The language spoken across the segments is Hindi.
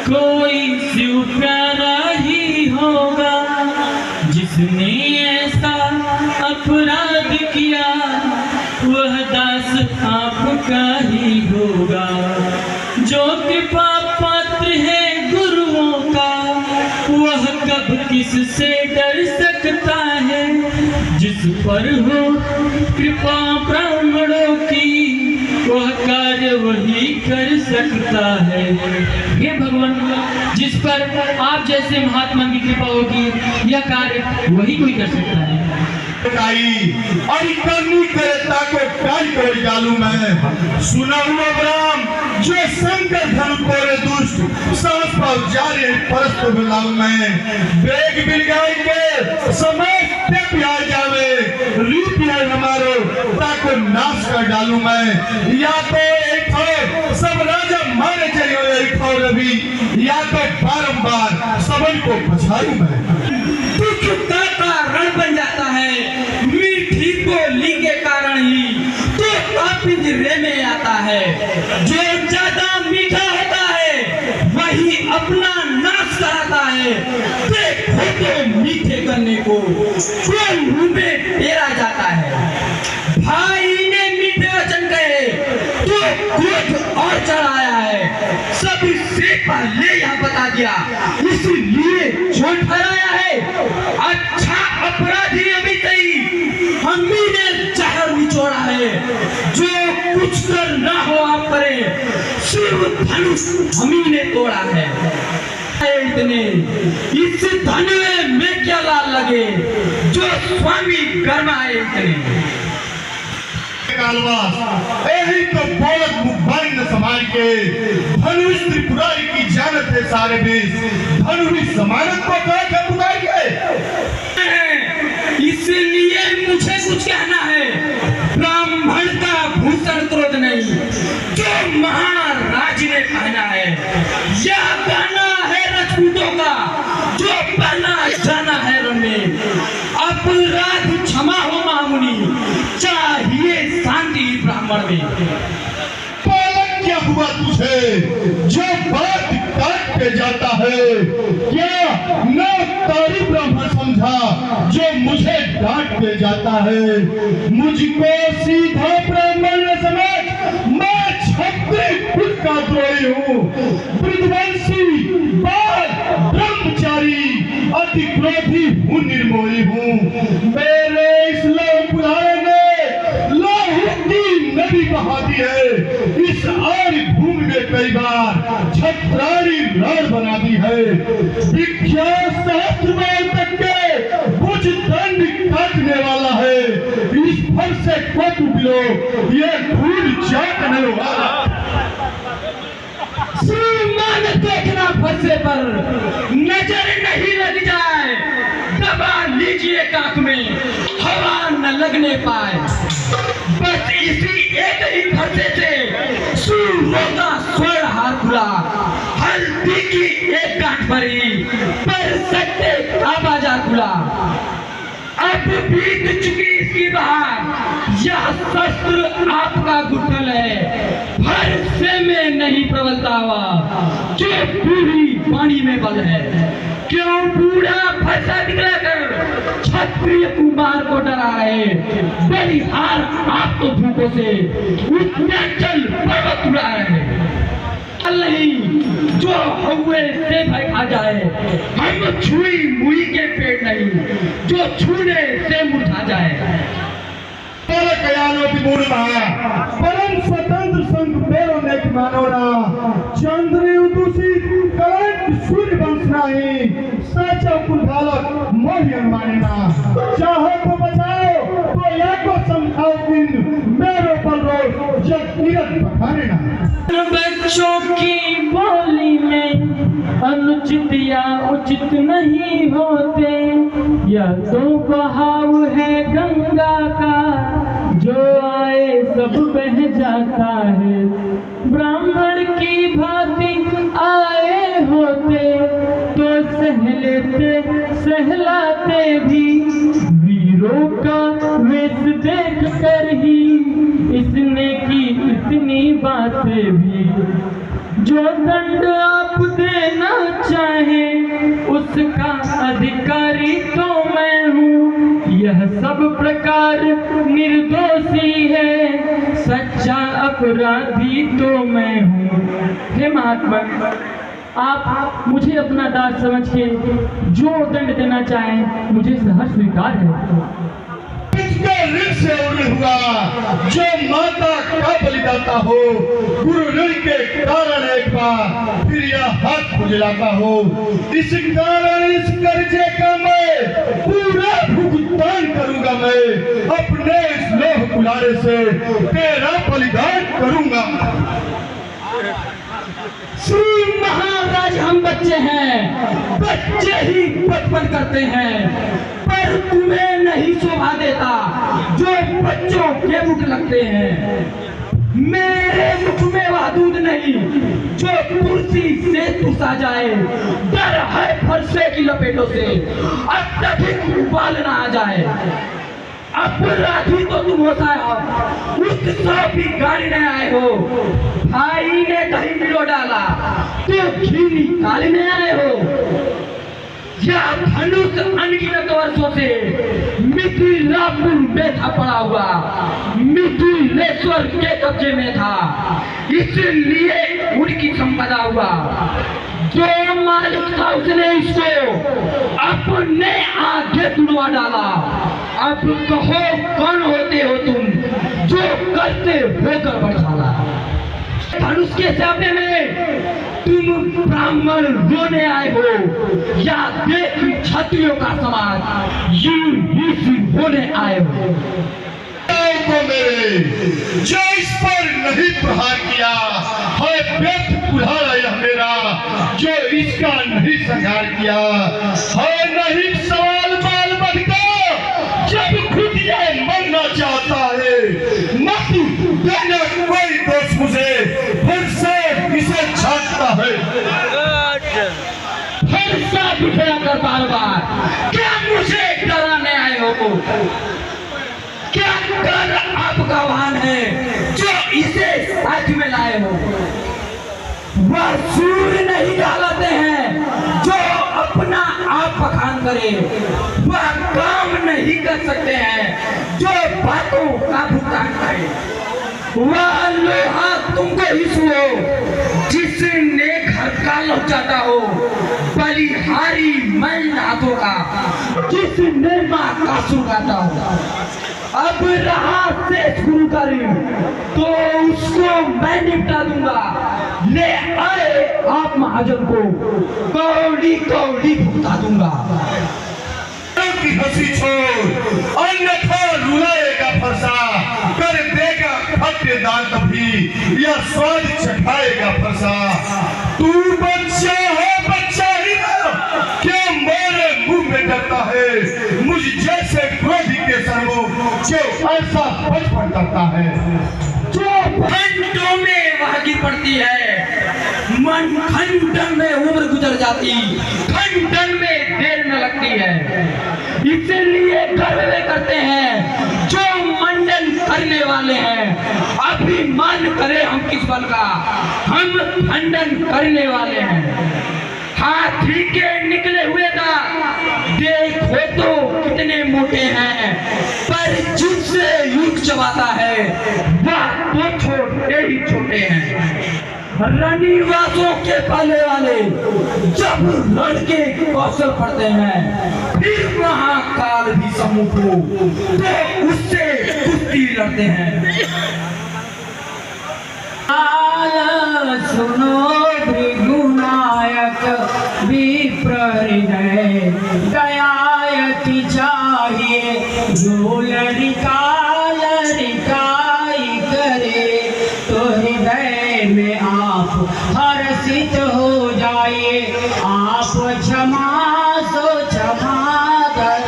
कोई शिव प्यारा ही होगा जिसने ऐसा अपराध किया, वह दास आपका ही होगा। जो कृपा पात्र है गुरुओं का, वह कब किससे डर सकता है। जिस पर हो कृपा ब्राह्मणों की, वह कार्य वही कर सकता है। हे भगवान, जिस पर आप जैसे महात्मा की कृपा होगी, यह कार्य वही कोई कर सकता है। और करनी करता को काल कर डालू मैं। सुना हुआ ब्राह्म जो शंकर धन कोरे दुष्ट, सांस पर जारे परस्त बुलाऊ मैं। बेग बिलगाई के समय पे प्यार जावे, रीत है हमारो ताको नाश कर डालू मैं। या तो एक हो सब राजा मारे चले एक हो रवि, या तो बारंबार सबन को बचाऊं मैं। दुखता का रण बन जाता है, मीठी बोली के कारण ही तो पिंजरे में आता है। जो ज्यादा मीठा होता है वही अपना नाश कराता है। देखो तो मीठे करने को मुंह में टेरा जाता है। भाई ने मीठे वचन कहे तो क्रोध और चढ़ाया है। सबसे पहले यह बता दिया, इसलिए जो ठहराया है। अच्छा अपराधी अभी सही, हमी ने जहर निचोड़ा है। जो कुछ कर ना हो आप करें, शिव धनुष हमी ने तोड़ा है। इतने इस धन में क्या लाल लगे, जो स्वामी गरमाए इतने। यही तो बोलत मुखबारी न समाज के, धनुष त्रिपुरारी की जानत है सारे देश। धनुष जमानत को क्या पुकार के, इसलिए मुझे कुछ कहना है। ब्राह्मण का भूषण क्रोध नहीं, जो महाराज ने पहना है। यह गाना है राजपूतों का, जो पहना जाना है रण में। अपराध क्षमा हो महामुनि, चाहिए शांति ब्राह्मण में। पालक क्या हुआ तुझे जो बात काट के जाता है। क्या नौ तारी ब्राह्मण समझा जो मुझे डांट के जाता है। मुझको सीधा ब्राह्मण न समझ, मैं क्षत्रिय कुल का द्रोही हूँ। ब्रजवंशी बाल ब्रह्मचारी अति क्रोधी हूँ, निर्मोही हूँ। मेरे इस लव बुलाए ने लहू की नदी बहा दी है। इस आर्य भूमि में कई बार छत्रारी रण बना दी है। विख्यात सहस्त्र बार तक के कुछ दंड काटने वाला है। इस फल से कोट बिलो, ये भूल चाटने वाला। श्रीमान देखना फंसे पर नजर नहीं लग जाए। दबा लीजिए कांख में, हवा न लगने पाए। बस इसी एक ही फंसे से सूरों का स्वर्ण हार खुला। हल्दी की एक गांठ भरी, पर सत्य का बाजार खुला। अब बीत चुकी इसकी बहार, यह शस्त्र आपका घुटन है। भरसे में नहीं प्रबलता हुआ, जो बूढ़ी वाणी में बल है। क्यों बूढ़ा फंसा दिखला कर क्षत्रिय कुमार को डरा रहे। बलिहार आप तो भूखों से उत्तरांचल पर्वत उड़ा रहे। नहीं जो हुए से भय खा जाए, हम छुई मुई के पेड़ नहीं, जो छूने से मुरझा जाए। परम स्वतंत्र संघ पेरो नेक मानवना, चंद्र उदूषित कलंक सूर्य वंश नाही। सच कुल बालक मोहि अनुमानिना। चाहो तो बचाओ तो या को समझाओ बिन, मेरो पर रोज जग तीरथ बखाने ना। बच्चों की बोली में अनुचित या उचित नहीं होते। यह तो बहाव है गंगा का, जो आए सब बह जाता है। ब्राह्मण की भांति आए होते तो सहलेते सहलाते भी। वीरों का वेश देख कर ही इसने की इतनी बातें भी। जो दंड आप देना का अधिकारी तो मैं हूँ, यह सब प्रकार निर्दोषी है, सच्चा अपराधी तो मैं हूँ। हे महात्मा, आप मुझे अपना दास समझ के जो दंड देना चाहें मुझे सहर्ष स्वीकार है। इसका ऋण से ऋण हुआ, जो माता का बलिदाता हो, गुरु ऋण के कारण एक बार फिर यह हाथ खुजलाता हो, इस कारण इस कर्जे का मैं पूरा भुगतान करूंगा। मैं अपने इस लोह कुल्हाड़े से तेरा बलिदान करूंगा। श्री महाराज, हम बच्चे हैं, बच्चे ही बचपन करते हैं, पर तुम्हें नहीं शोभा देता जो बच्चों के मुख लगते हैं। मेरे मुख में वह दूध नहीं जो कुर्सी से तुसा जाए, डर है फरसे की लपेटों से अत्यधिक उबाल ना आ जाए। अपराधी तो तुम होता है, उस भी गाड़ी में आए हो, भाई ने दही मिलो डाला तो घी निकालने आए हो, या धनुष अनगिनत वर्षों से मिथिलापुर में था पड़ा हुआ, मिथिलेश्वर के कब्जे में था, इसलिए उनकी संपदा हुआ। जो मालिक था उसने इसको अपने आगे तुड़वा डाला। अब कहो कौन होते हो तुम जो करते हो गड़बड़ झाला। धनुष के सामने में तुम ब्राह्मण रोने आए हो, या देख क्षत्रियों का समाज यूं होने आए हो। को मेरे जो इस पर नहीं प्रहार किया है, व्यर्थ कुल्हाड़ा यह मेरा जो इसका नहीं संहार किया है, नहीं सवाल बाल बन का जब खुद ये मरना चाहता है, मत देना कोई दोष मुझे, फिर से इसे छाटता है। फिर से बिखरा कर बार बार क्या मुझे डराने आए हो? क्या कर आपका वाहन है जो इसे साथ में लाए हो? वह सूर्य नहीं डालते हैं जो अपना आप बखान करे, वह काम नहीं कर सकते हैं जो बातों का भुगतान करे, वह लोहा तुमको हिस हो जिसने घर का लौटाता हो, बलिहारी मैं हाथों का जिसने माँ का सुगाता हो। अब रहा से शुरू करी तो उसको मैं निपटा दूंगा। ले आए आप महाजन को कौड़ी कौड़ी भुगता दूंगा। की हंसी छोड़ अन्यथा रुलाएगा फरसा, कर देगा खट्टे दांत भी या स्वाद चखाएगा फरसा। तू बच्चा है, बच्चा ही ना क्या मेरे मुंह में डरता है, मुझ जैसे क्रोधी के सम्मुख जो ऐसा बचपन करता है। जो घंटों में वह गिर पड़ती है, मन खंडन में उम्र गुजर जाती, खंडन में देर न लगती है। इसलिए गर्व करते हैं जो मंडन करने वाले हैं, अभिमान करे हम किस बल का, हम खंडन करने वाले हैं। हाथी के निकले हुए का देखो तो कितने मोटे हैं, पर जिससे युग चबाता है वह तो छोटे ही छोटे हैं। रनिवासों के पाले वाले जब लड़के कौशल पड़ते हैं, फिर वहाँ काल भी सम्मुख हो तो उससे कुश्ती लड़ते हैं। सुनो भृगुनायक विप्र हृदय, दयायति चाहिए जो लड़का लड़काई करे, तो हृदय में आप हर्षित हो जाइए। आप क्षमा सो क्षमा कर,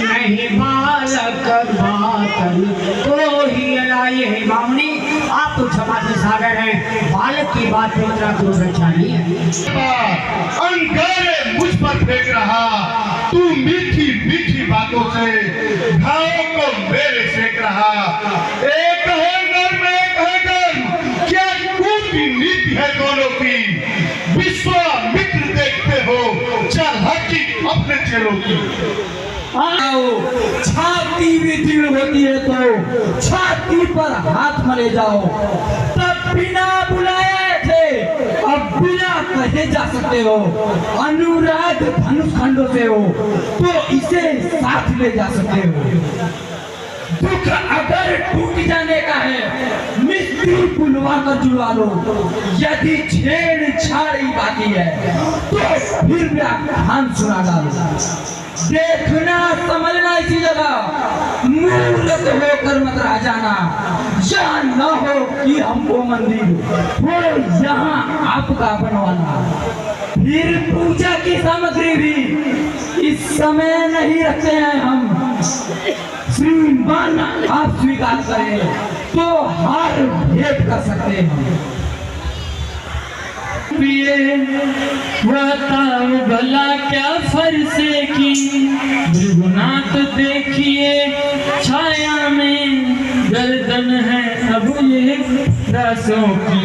नहीं बालक बातन को ही लाइए। मामनी आप तो क्षमा के सागर हैं, बालक की बात पे इतना क्रोध अच्छा नहीं है। अंगारे मुझ पर फेंक रहा, तू मीठी मीठी बातों से घावों को मेरे सेक रहा। एक है घर में एक है घर, क्या कूट की नीति है दोनों की। विश्वामित्र देखते हो चल चेलों की। आओ, छाती भी दृढ़ होती है तो छाती पर हाथ मले जाओ। तब बिना बुलाए थे, अब बिना कहे जा सकते हो। अनुराग धनुष खंडों से हो तो इसे साथ ले जा सकते हो। दुख अगर टूट जाने का है, मिस्त्री बुलवा कर जुड़वा लो। यदि छेड़छाड़ी बाकी है तो फिर व्याख्यान सुना डालो। देखना समझना इसी जगह, मूर्ख होकर मत रह जाना। या न हो कि हमको मंदिर हो यहाँ आपका बनवाना। फिर पूजा की सामग्री भी इस समय नहीं रखते हैं हम। श्रीमान आप स्वीकार करें तो हार भेंट कर सकते हैं। बताओ भला क्या फरसे की भृगुनाथ देखिए, छाया में गर्दन है अब ये रासों की।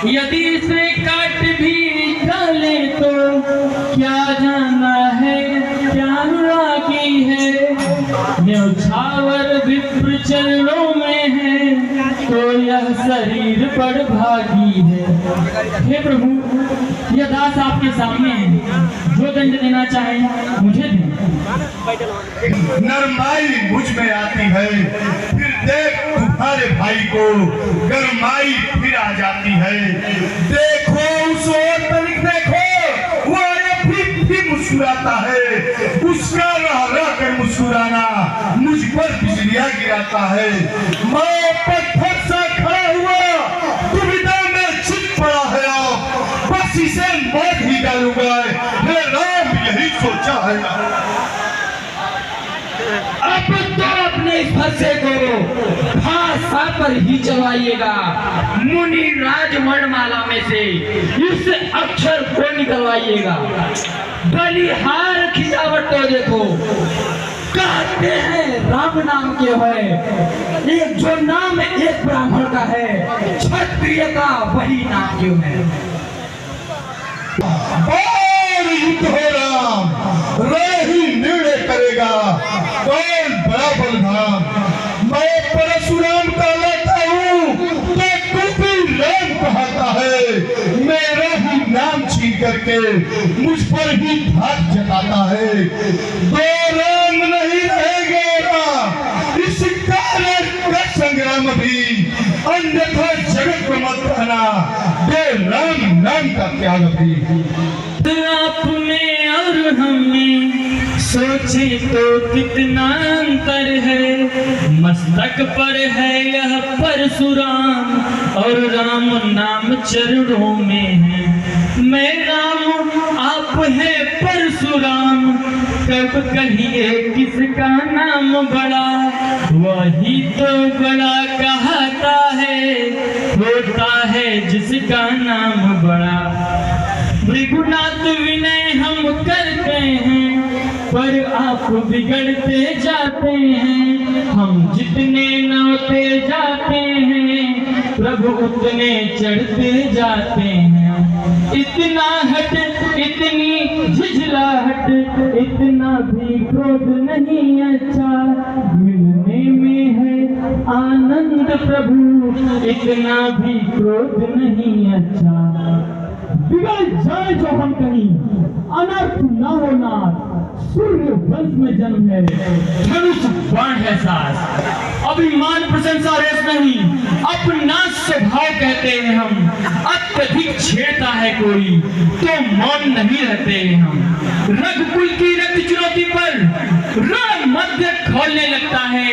यदि इसे काट भी डाले तो क्या जाना है क्या रागी है। न्यौछावर विप्र चरणों में है तो यह शरीर बड़ भागी है। हे प्रभु, यह दास आपके सामने है, जो दंड देना चाहे मुझे दें। नरमाई मुझ में आती है, फिर देख तुम्हारे भाई को गरमाई फिर आ जाती है। देखो उस ओर तनिक देखो, वो भी मुस्कुराता है। उसका रह रह कर मुस्कुराना मुझ पर बिजलियां गिराता है। मैं पत्थर सा खड़ा हुआ दुविधा में छिप पड़ा है, बस इसे मार ही डालूंगा। हे राम, यही सोचा है। अब तो अपने इस फरसे को भाषा पर ही चलवाइएगा। मुनि राज वर्णमाला में से इस अक्षर को निकलवाइएगा। बलिहार खिजावट तो देखो, कहते हैं राम नाम के है। एक जो नाम एक ब्राह्मण का है, क्षत्रिय का वही नाम क्यों है। और युद्ध हो राम, ही निर्णय करेगा कौन बड़ा बलधाम। मैं परशुराम का लाता हूँ तो तू भी राम कहता है। मेरा ही नाम छीन करके मुझ पर ही धाक जताता है। दो राम नहीं रहेगा इस कारण का संग्राम भी, अन्यथा जगत को मत कहना। दो राम नाम का त्याग भी। आपने और हमने सोचे तो कितना अंतर है। मस्तक पर है यह परशुराम और राम नाम चरणों में है। मैं राम आप है परशुराम, कब कहिए किसका नाम बड़ा। वही तो बड़ा कहता है, होता है जिसका नाम बड़ा। भृगुनाथ विनय हम करते हैं पर आप बिगड़ते जाते हैं। हम जितने नौते जाते हैं प्रभु उतने चढ़ते जाते हैं। इतना हट इतनी झिझलाहट, इतना भी क्रोध नहीं अच्छा। मिलने में है आनंद प्रभु, इतना भी क्रोध नहीं अच्छा। बिगड़ जाए जो हम कहीं, अनर्थ ना होना। सूर्य वंश में जन्म है, धनुष बाण है सास। अभिमान प्रशंसा रेस नहीं, अपना स्वभाव कहते हैं हम। अत्यधिक छेड़ता है कोई तो मौन नहीं रहते हैं हम। रघुकुल की रक्त चुनौती पर रण मध्य खोलने लगता है,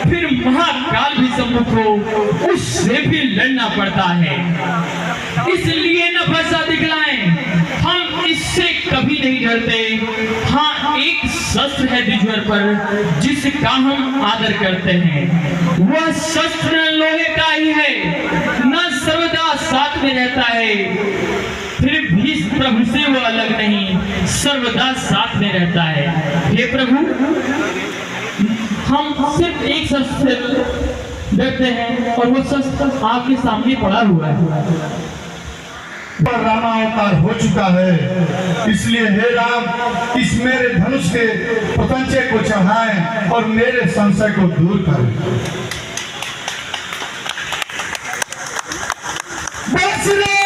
फिर महाकाल भी सम्मुख हो उससे भी लड़ना पड़ता है। इसलिए न फंसा दिखलाएं, हम इससे कभी नहीं डरते। हाँ, एक शस्त्र है द्विजवर पर जिसका हम आदर करते हैं। वह शस्त्र लोहे का ही है, न सर्वदा साथ में रहता है। फिर भी प्रभु से वो अलग नहीं, सर्वदा साथ में रहता है। हे प्रभु, हम सिर्फ एक शस्त्र से डरते हैं और वो शस्त्र आपके सामने पड़ा हुआ है। पर रामावतार हो चुका है, इसलिए हे राम इस मेरे धनुष के प्रपंचे को चढ़ाएं और मेरे संशय को दूर करें। बस रे